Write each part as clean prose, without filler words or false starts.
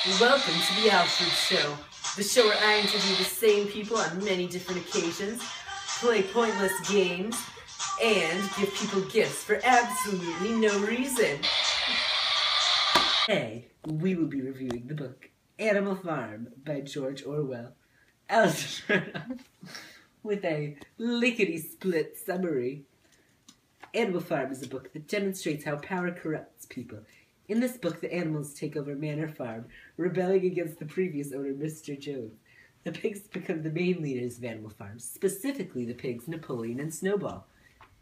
Welcome to the Alfred Show, the show where I interview the same people on many different occasions, play pointless games, and give people gifts for absolutely no reason. Today, we will be reviewing the book Animal Farm by George Orwell. I'll start off with a lickety-split summary. Animal Farm is a book that demonstrates how power corrupts people. In this book, the animals take over Manor Farm, rebelling against the previous owner, Mr. Jones. The pigs become the main leaders of Animal Farm, specifically the pigs Napoleon and Snowball.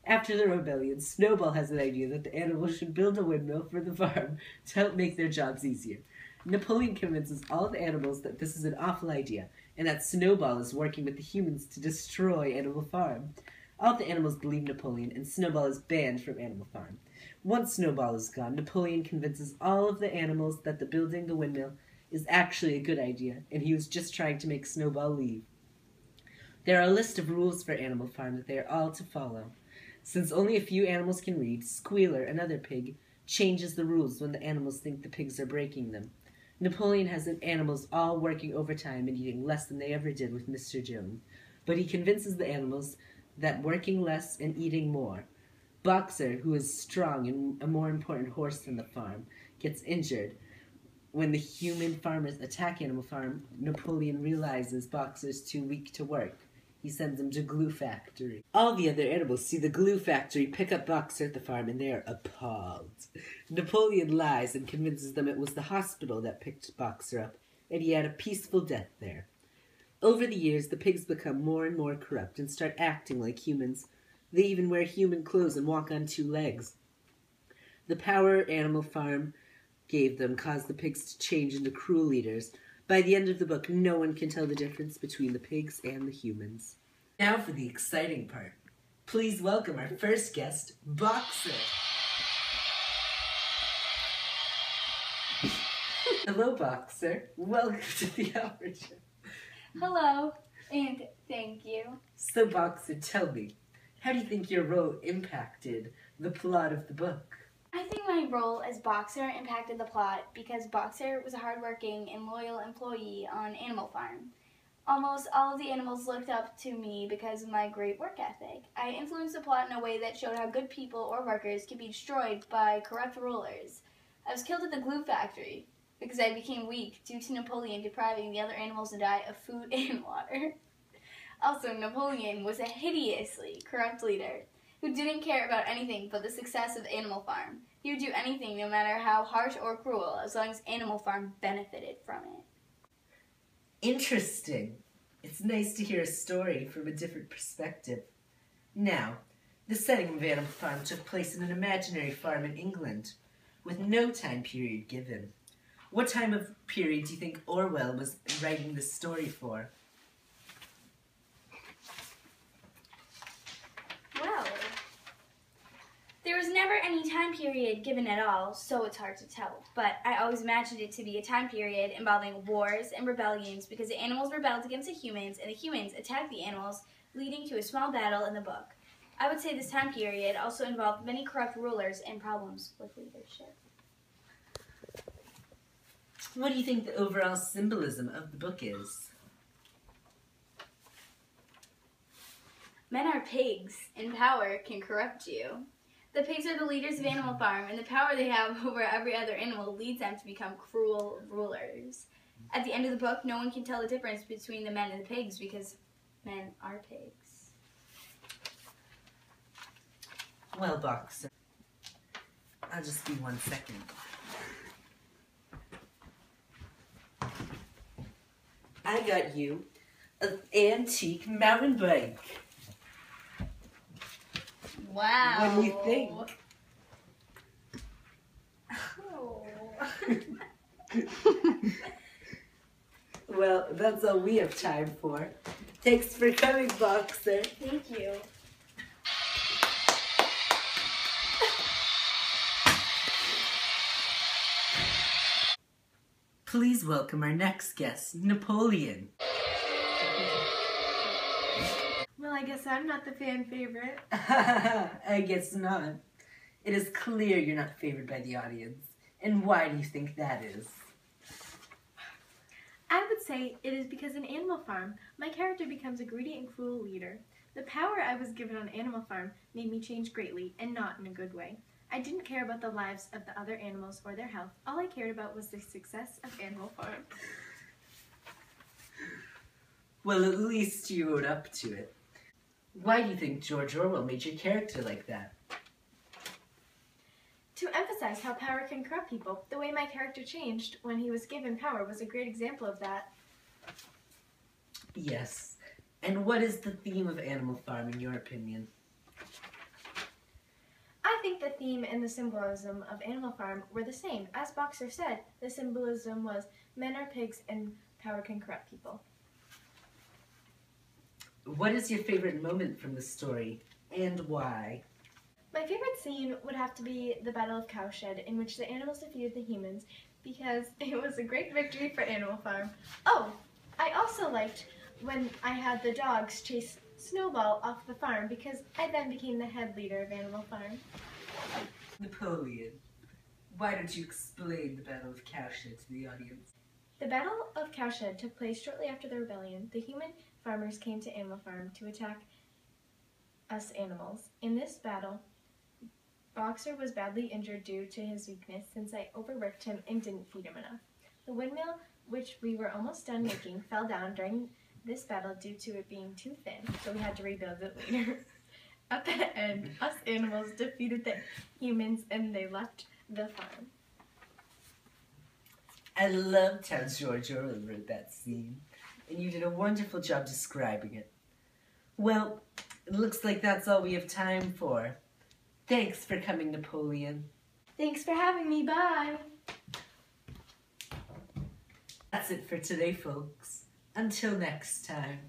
After the rebellion, Snowball has an idea that the animals should build a windmill for the farm to help make their jobs easier. Napoleon convinces all the animals that this is an awful idea, and that Snowball is working with the humans to destroy Animal Farm. All the animals believe Napoleon, and Snowball is banned from Animal Farm. Once Snowball is gone, Napoleon convinces all of the animals that building the windmill is actually a good idea, and he was just trying to make Snowball leave. There are a list of rules for Animal Farm that they are all to follow. Since only a few animals can read, Squealer, another pig, changes the rules when the animals think the pigs are breaking them. Napoleon has the animals all working overtime and eating less than they ever did with Mr. Jones, but he convinces the animals that working less and eating more. Boxer, who is strong and a more important horse than the farm, gets injured. When the human farmers attack Animal Farm, Napoleon realizes Boxer's too weak to work. He sends him to Glue Factory. All the other animals see the Glue Factory pick up Boxer at the farm, and they are appalled. Napoleon lies and convinces them it was the hospital that picked Boxer up, and he had a peaceful death there. Over the years, the pigs become more and more corrupt and start acting like humans. They even wear human clothes and walk on two legs. The power Animal Farm gave them caused the pigs to change into cruel leaders. By the end of the book, no one can tell the difference between the pigs and the humans. Now for the exciting part. Please welcome our first guest, Boxer. Hello, Boxer. Welcome to the Alfred Show. Hello, and thank you. So, Boxer, tell me, how do you think your role impacted the plot of the book? I think my role as Boxer impacted the plot because Boxer was a hardworking and loyal employee on Animal Farm. Almost all of the animals looked up to me because of my great work ethic. I influenced the plot in a way that showed how good people or workers could be destroyed by corrupt rulers. I was killed at the glue factory because I became weak due to Napoleon depriving the other animals to die of food and water. Also, Napoleon was a hideously corrupt leader who didn't care about anything but the success of Animal Farm. He would do anything, no matter how harsh or cruel, as long as Animal Farm benefited from it. Interesting. It's nice to hear a story from a different perspective. Now, the setting of Animal Farm took place in an imaginary farm in England, with no time period given. What time of period do you think Orwell was writing this story for? Well, there was never any time period given at all, so it's hard to tell. But I always imagined it to be a time period involving wars and rebellions because the animals rebelled against the humans and the humans attacked the animals, leading to a small battle in the book. I would say this time period also involved many corrupt rulers and problems with leadership. What do you think the overall symbolism of the book is? Men are pigs, and power can corrupt you. The pigs are the leaders of Animal Farm, and the power they have over every other animal leads them to become cruel rulers. At the end of the book, no one can tell the difference between the men and the pigs because men are pigs. Well, Boxer, I'll just be 1 second. I got you an antique mountain bike. Wow. What do you think? Oh. Well, that's all we have time for. Thanks for coming, Boxer. Thank you. Please welcome our next guest, Napoleon. Well, I guess I'm not the fan favorite. I guess not. It is clear you're not favored by the audience. And why do you think that is? say it is because in Animal Farm, my character becomes a greedy and cruel leader. The power I was given on Animal Farm made me change greatly, and not in a good way. I didn't care about the lives of the other animals or their health. All I cared about was the success of Animal Farm. Well, at least you owed up to it. Why do you think George Orwell made your character like that? To emphasize how power can corrupt people, the way my character changed when he was given power was a great example of that. Yes. And what is the theme of Animal Farm in your opinion? I think the theme and the symbolism of Animal Farm were the same. As Boxer said, the symbolism was men are pigs and power can corrupt people. What is your favorite moment from the story, and why? My favorite scene would have to be the Battle of Cowshed, in which the animals defeated the humans, because it was a great victory for Animal Farm. Oh, I also liked when I had the dogs chase Snowball off the farm, because I then became the head leader of Animal Farm. Napoleon, why don't you explain the Battle of Cowshed to the audience? The Battle of Cowshed took place shortly after the rebellion. The human farmers came to Animal Farm to attack us animals. In this battle, Boxer was badly injured due to his weakness since I overworked him and didn't feed him enough. The windmill, which we were almost done making, fell down during this battle due to it being too thin, so we had to rebuild it later. At the end, us animals defeated the humans and they left the farm. I loved how George Orwell wrote that scene, and you did a wonderful job describing it. Well, it looks like that's all we have time for. Thanks for coming, Napoleon. Thanks for having me. Bye. That's it for today, folks. Until next time.